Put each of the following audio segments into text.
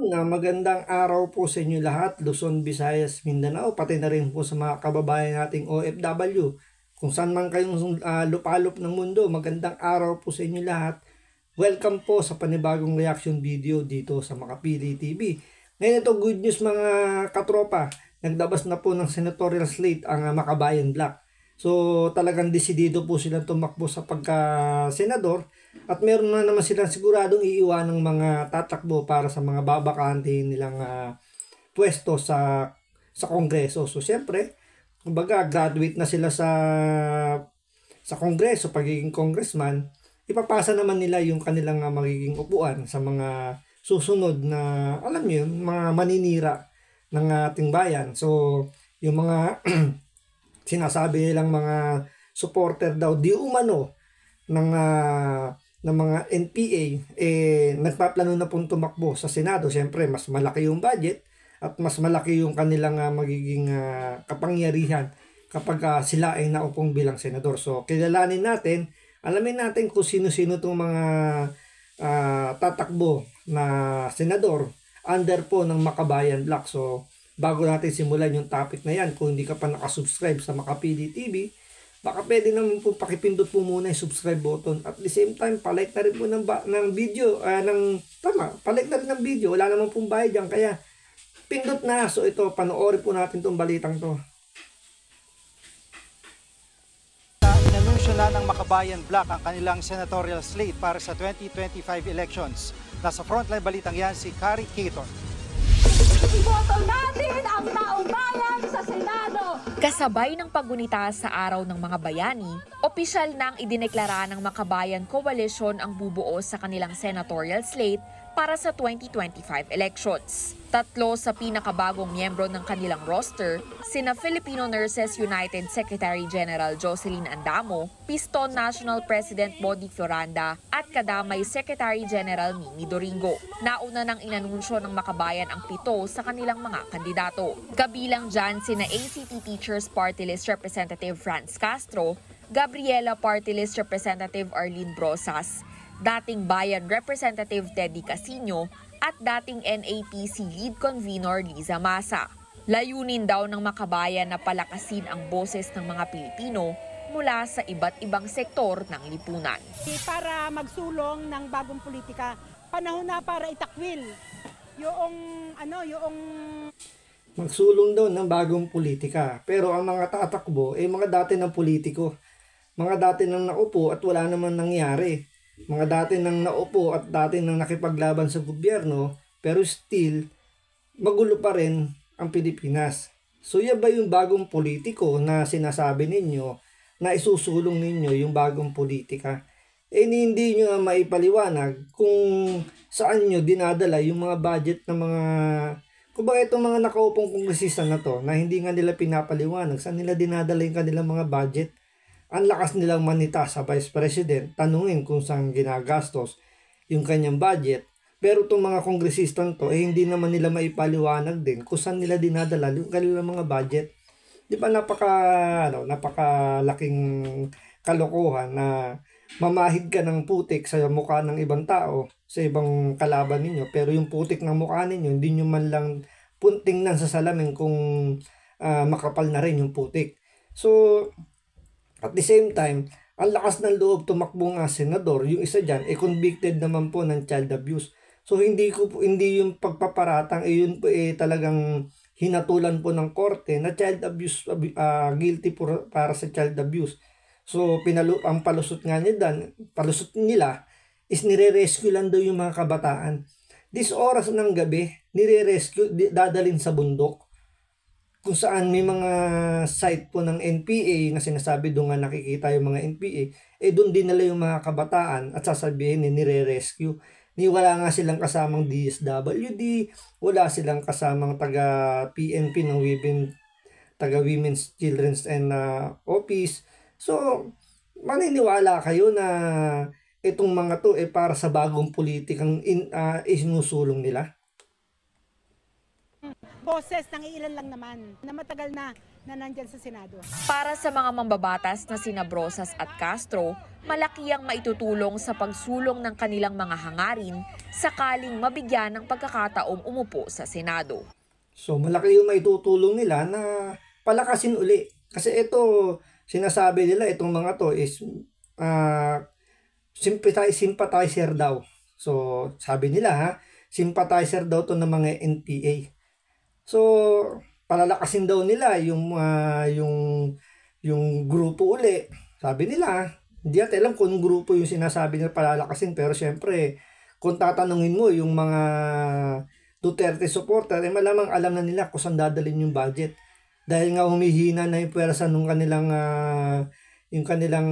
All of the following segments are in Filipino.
Magandang araw po sa inyo lahat, Luzon, Visayas, Mindanao, pati na rin po sa mga kababayan nating OFW. Kung saan man kayong lupalop ng mundo, magandang araw po sa inyo lahat. Welcome po sa panibagong reaction video dito sa Makapili TV. Ngayon ito, good news mga katropa. Naglabas na po ng senatorial slate ang Makabayan Black. So talagang desidido po silang tumakbo sa pagka-senador. At meron na naman silang siguradong iiwan ng mga tatakbo para sa mga babakante nilang pwesto sa Kongreso. So siyempre, kumbaga graduate na sila sa Kongreso, pagiging congressman, ipapasa naman nila yung kanilang magiging upuan sa mga susunod na, alam niyo, mga maninira ng ating bayan. So yung mga sinasabi nilang mga supporter daw di umano ng mga NPA, nagpaplano na pong tumakbo sa Senado. Siyempre, mas malaki yung budget at mas malaki yung kanilang magiging kapangyarihan kapag sila ay naupong bilang senador. So, kilalanin natin, alamin natin kung sino-sino itong mga tatakbo na senador under po ng Makabayan Black. So, bago natin simulan yung topic na yan, kung hindi ka pa nakasubscribe sa Makapili TV, baka pwede naman po pakipindot po muna yung subscribe button. At the same time, palike na rin po ng video, palike na rin ng video. Wala naman pong bayad dyan, kaya pindot na. So ito, panoorin po natin itong balitang to. Inanunsyo na ng Makabayan Black ang kanilang senatorial slate para sa 2025 elections. Nasa frontline balitang yan si Kari Cator. Iboto natin ang taong bayan sa Senado. Kasabay ng paggunita sa Araw ng Mga Bayani, opisyal nang idineklara ng Makabayan Coalition ang bubuo sa kanilang senatorial slate para sa 2025 elections. 3 sa pinakabagong miyembro ng kanilang roster, sina Filipino Nurses United Secretary General Jocelyn Andamo, Piston National President Body Floranda at kadamay Secretary General Mimi Doringo. Nauna nang inanunsyo ng Makabayan ang 7 sa kanilang mga kandidato. Kabilang dyan sina ACT Teachers Party List Representative Franz Castro, Gabriela Party List Representative Arlene Brosas, dating Bayan Representative Teddy Casino at dating NAPC Lead Convenor Liza Masa. Layunin daw ng Makabayan na palakasin ang boses ng mga Pilipino mula sa iba't ibang sektor ng lipunan. Para magsulong ng bagong politika, panahon na para itakwil yung Magsulong daw ng bagong politika. Pero ang mga tatakbo mga dati ng politiko. Mga dati nang naupo at wala naman nangyari. Mga dati nang naupo at dati nang nakipaglaban sa gobyerno, pero still magulo pa rin ang Pilipinas. So yan ba yung bagong politiko na sinasabi ninyo na isusulong ninyo yung bagong politika? Hindi nyo maipaliwanag kung saan nyo dinadala yung mga budget ng mga, kung ba itong mga nakaupong kongresista na to na hindi nga nila pinapaliwanag saan nila dinadala yung kanilang mga budget. Ang lakas nilang manita sa Vice President, tanungin kung saan ginagastos yung kanyang budget. Pero itong mga kongresistang to, hindi naman nila maipaliwanag din kung saan nila dinadala yung kanilang mga budget. Di ba napakalaking kalokohan na mamahid ka ng putik sa mukha ng ibang tao, sa ibang kalaban ninyo, pero yung putik ng mukha ninyo, hindi nyo man lang tingnan sa salamin kung makapal na rin yung putik. So, at the same time, ang lakas ng loob tumakbo nga senador, yung isa dyan, convicted naman po ng child abuse. So hindi yung pagpaparatang, yun po talagang hinatulan po ng korte na child abuse, guilty para sa child abuse. So ang palusot nila is nire-rescue lang daw yung mga kabataan. This oras ng gabi, nire-rescue, dadalin sa bundok. Kung saan may mga site po ng NPA na sinasabi doon nga nakikita yung mga NPA, doon din nila yung mga kabataan at sasabihin nire-rescue. Wala nga silang kasamang DSWD, wala silang kasamang taga-PNP ng taga-Women's Children's and Office. So, maniniwala kayo na itong mga to para sa bagong politikang isinusulong nila? boses ng ilan lang naman na matagal na na nandyan sa Senado. Para sa mga mambabatas na sina Brosas at Castro, malaki ang maitutulong sa pagsulong ng kanilang mga hangarin sakaling mabigyan ng pagkakataong umupo sa Senado. So malaki yung maitutulong nila na palakasin uli. Kasi ito, sinasabi nila itong mga to is sympathizer daw. So sabi nila sympathizer daw to ng mga NPA. So palalakasin daw nila yung grupo uli. Sabi nila, hindi natin alam kung grupo yung sinasabi nila palalakasin, pero syempre kung tatanungin mo yung mga Duterte supporter, malamang alam na nila kung saan dadalhin yung budget. Dahil nga humihina na yung pwersa ng kanilang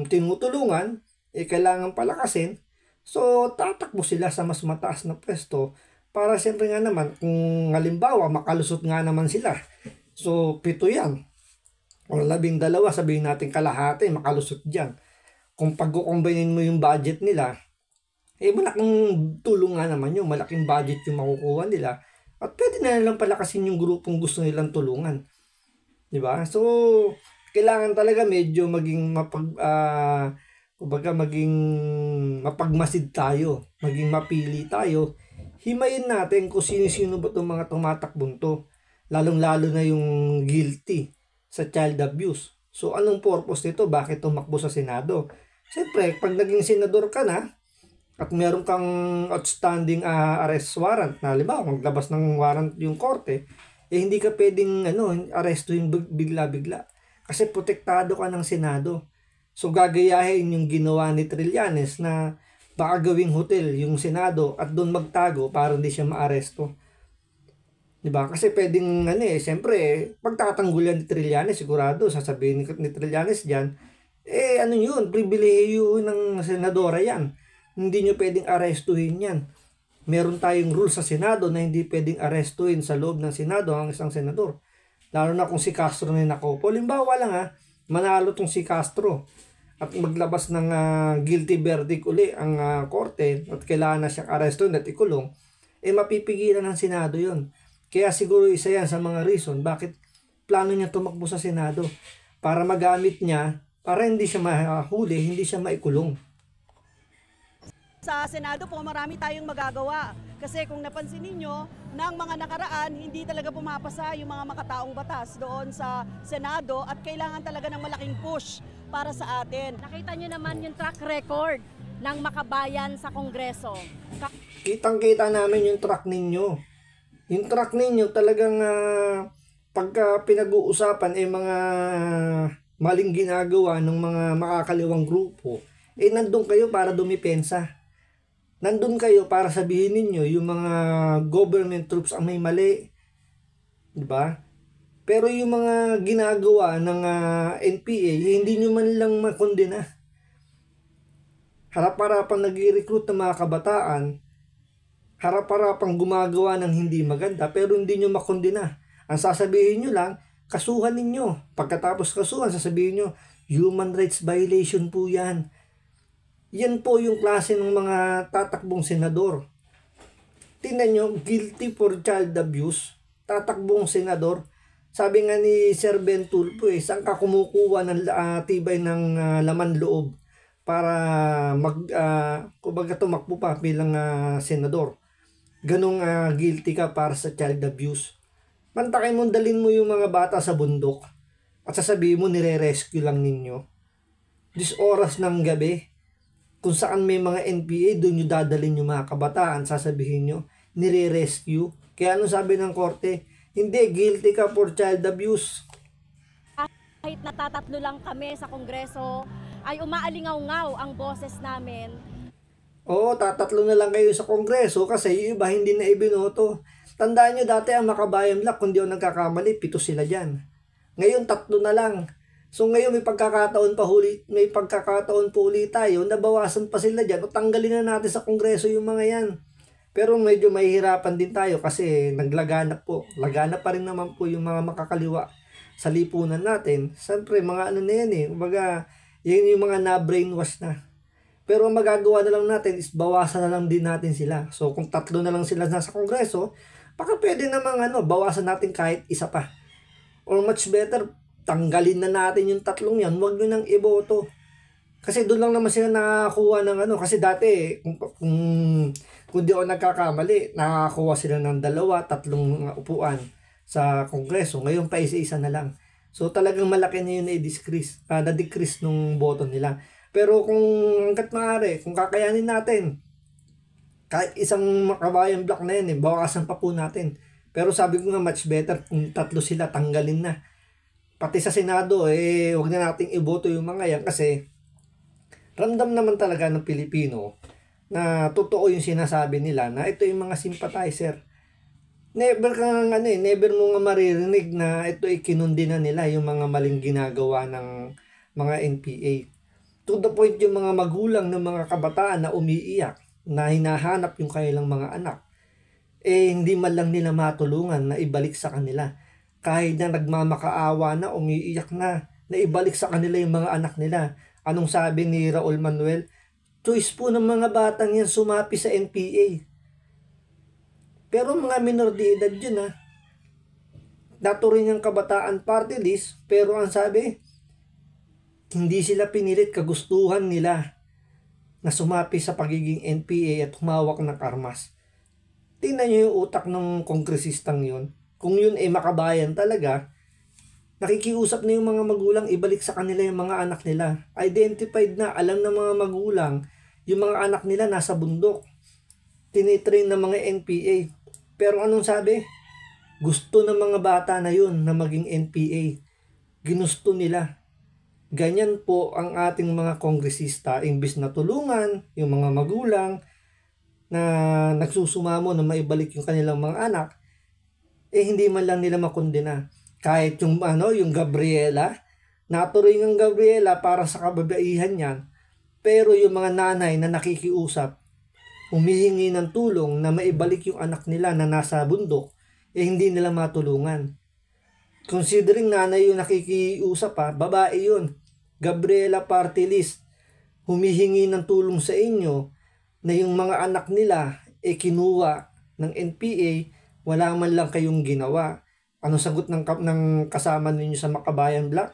tinutulungan, kailangan palakasin. So tatakbo sila sa mas mataas na pwesto para siyempre nga naman kung halimbawa makalusot nga naman sila. So 7 yan. O 12, sabihin natin kalahati makalusot dyan. Kung pag-combine mo yung budget nila, malaking tulong nga naman yung malaking budget yung makukuha nila. At pwede na nilang palakasin yung grupong gusto nilang tulungan. Di ba? So kailangan talaga medyo maging mapagmasid tayo, maging mapili tayo. Himayin natin kung sino-sino ba itong mga tumatakbong to. Lalong-lalo na yung guilty sa child abuse. So anong purpose nito? Bakit tumakbo sa Senado? Siyempre, pag naging senador ka na at meron kang outstanding arrest warrant, na halimbawa maglabas ng warrant yung korte, hindi ka pwedeng arestuhin bigla-bigla. Kasi protektado ka ng Senado. So gagayahin yung ginawa ni Trillanes na baka gawing hotel yung Senado at doon magtago para hindi siya maaresto. Diba? Kasi pwedeng siyempre, pagtatanggol yan ni Trillanes, sigurado, sasabihin ni Trillanes dyan, yun, pribilehiyo ng senadora yan. Hindi nyo pwedeng arestuhin yan. Meron tayong rule sa Senado na hindi pwedeng arestuhin sa loob ng Senado ang isang senador. Lalo na kung si Castro na nakaupo. Halimbawa lang manalo tong si Castro at maglabas ng guilty verdict uli ang korte at kailangan na siyang arestuhin at ikulong, mapipigilan ng Senado yon. Kaya siguro isa yan sa mga reason bakit plano niya tumakbo sa Senado, para magamit niya, para hindi siya mahuli, hindi siya maikulong. Sa Senado po, marami tayong magagawa. Kasi kung napansin ninyo, ng mga nakaraan, hindi talaga pumapasa yung mga makataong batas doon sa Senado at kailangan talaga ng malaking push para sa atin. Nakita nyo naman yung track record ng Makabayan sa Kongreso. Kitang-kita namin yung track ninyo. Yung track ninyo talagang pagka pinag-uusapan mga maling ginagawa ng mga makakaliwang grupo, nandun kayo para dumipensa. Nandun kayo para sabihin ninyo yung mga government troops ang may mali. Diba? Pero yung mga ginagawa ng NPA, hindi nyo man lang makondena. Harap-harapang nag-recruit ng mga kabataan, harap-harapang gumagawa ng hindi maganda, pero hindi nyo makondena. Ang sasabihin nyo lang, kasuhan ninyo. Pagkatapos kasuhan, sasabihin nyo, human rights violation po yan. Yan po yung klase ng mga tatakbong senador. Tingnan nyo, guilty for child abuse, tatakbong senador. Sabi nga ni Sir Ben Tulfo, saan ka kumukuha ng tibay ng laman loob para kumbaga tumakbo pa bilang senador. Ganong guilty ka para sa child abuse. Mantakay mo, dalin mo yung mga bata sa bundok at sasabihin mo nire-rescue lang ninyo. 10 oras ng gabi, kung saan may mga NPA, doon nyo dadalhin yung mga kabataan, sasabihin nyo, nire-rescue. Kaya ano sabi ng korte? Hindi, guilty ka for child abuse. Kahit natatatlo lang kami sa Kongreso, ay umaalingaw-ngaw ang boses namin. Oo, tatatlo na lang kayo sa Kongreso kasi yung iba hindi na ibinoto. Tandaan nyo dati ang Makabayan Black, kung di ako nagkakamali, 7 sila dyan. Ngayon 3 na lang. So ngayon may pagkakataon po ulit tayo, nabawasan pa sila dyan o tanggalin na natin sa Kongreso yung mga yan. Pero medyo mahihirapan din tayo kasi naglaganap po. Laganap pa rin naman po yung mga makakaliwa sa lipunan natin. Siyempre mga na yan kumbaga yan yung mga na-brainwash na. Pero ang magagawa na lang natin is bawasan na lang din natin sila. So kung 3 na lang sila nasa Kongreso, baka pwede namang bawasan natin kahit isa pa. Or much better, tanggalin na natin yung tatlong yan, huwag nyo nang iboto. Kasi doon lang naman sila nakakuha ng ano. Kasi dati, kung di ako nagkakamali, nakakuha sila ng 2, 3 upuan sa Kongreso. Ngayon pa isa-isa na lang. So talagang malaki na yun na-decrease nung boto nila. Pero kung hanggat maaari, kung kakayanin natin, kahit isang makabayan block na yan, bawasan pa po natin. Pero sabi ko nga, much better kung 3 sila, tanggalin na. Pati sa Senado, huwag na nating iboto yung mga yan kasi ramdam naman talaga ng Pilipino na totoo yung sinasabi nila na ito yung mga sympathizer. Never mo nga maririnig na ito ay kinundi na nila yung mga maling ginagawa ng mga NPA. To the point yung mga magulang ng mga kabataan na umiiyak, na hinahanap yung kanilang mga anak, hindi man lang nila matulungan na ibalik sa kanila. Kahit na nagmamakaawa na, umiiyak na ibalik sa kanila yung mga anak nila. Anong sabi ni Raul Manuel? Choice po ng mga batang yan sumapi sa NPA. Pero mga minor de edad yun ha. Naturing ang kabataan party list, pero ang sabi, hindi sila pinilit, kagustuhan nila na sumapi sa pagiging NPA at humawak ng armas. Tingnan nyo yung utak ng kongresistang yun. Kung yun ay makabayan talaga, nakikiusap na yung mga magulang ibalik sa kanila yung mga anak nila. Identified na, alam ng mga magulang, yung mga anak nila nasa bundok. Tinitrain ng mga NPA. Pero anong sabi? Gusto ng mga bata na yun na maging NPA. Ginusto nila. Ganyan po ang ating mga kongresista. Imbis na tulungan yung mga magulang na nagsusumamo na maibalik yung kanilang mga anak, hindi man lang nila makondena. Kahit yung Gabriela, natuloy ng Gabriela para sa kababaihan niyan, pero yung mga nanay na nakikiusap, humihingi ng tulong na maibalik yung anak nila na nasa bundok, hindi nila matulungan. Considering nanay yung nakikiusap babae yun, Gabriela party list, humihingi ng tulong sa inyo na yung mga anak nila kinuha ng NPA, wala man lang kayong ginawa. Ano sagot ng kasama ninyo sa Makabayan Block?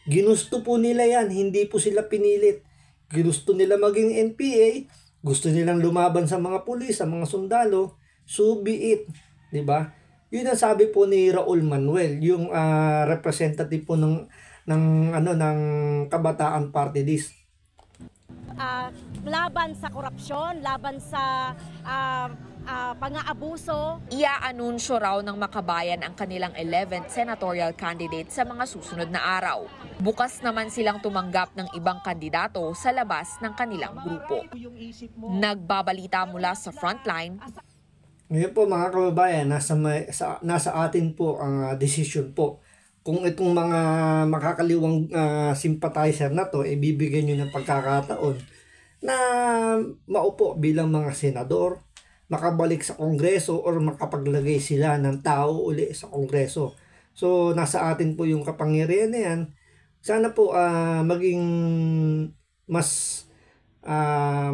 Ginusto po nila yan, hindi po sila pinilit. Ginusto nila maging NPA, gusto nilang lumaban sa mga pulis, sa mga sundalo, so be it. Diba? Yun ang sabi po ni Raul Manuel, yung representative po ng Kabataan Party List. Laban sa korupsyon, laban sa pang-aabuso. Iaanunsyo raw ng Makabayan ang kanilang 11th senatorial candidate sa mga susunod na araw. Bukas naman silang tumanggap ng ibang kandidato sa labas ng kanilang grupo. Nagbabalita mula sa Frontline. Ngayon po mga kababayan, nasa atin po ang decision po. Kung itong mga makakaliwang sympathizer na to, bibigyan nyo ng pagkakataon na maupo bilang mga senador, makabalik sa Kongreso or makapaglagay sila ng tao uli sa Kongreso. So nasa atin po yung kapangyarihan na yan. Sana po maging mas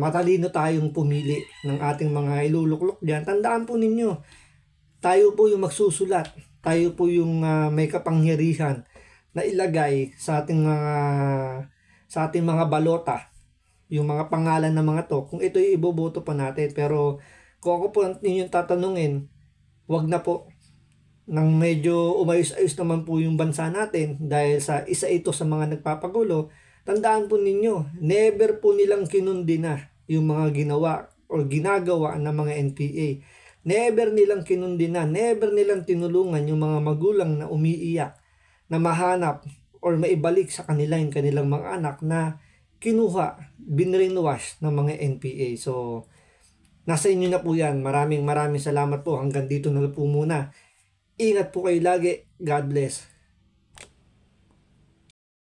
matalino tayong pumili ng ating mga iluluklok diyan. Tandaan po ninyo, tayo po yung magsusulat. Tayo po yung may kapangyarihan na ilagay sa ating mga balota yung mga pangalan ng mga to. Kung ito yung iboboto pa natin, pero kung ako po ninyong tatanungin, wag na po. Nang medyo umayos-ayos naman po yung bansa natin dahil sa isa ito sa mga nagpapagulo, tandaan po ninyo, never po nilang kinundi na yung mga ginawa o ginagawa ng mga NPA. Never nilang kinundi na, never nilang tinulungan yung mga magulang na umiiyak, na mahanap or maibalik sa kanila yung kanilang mga anak na kinuha, binrainwash ng mga NPA. So, nasa inyo na po yan. Maraming salamat po. Hanggang dito na po muna. Ingat po kayo lagi. God bless.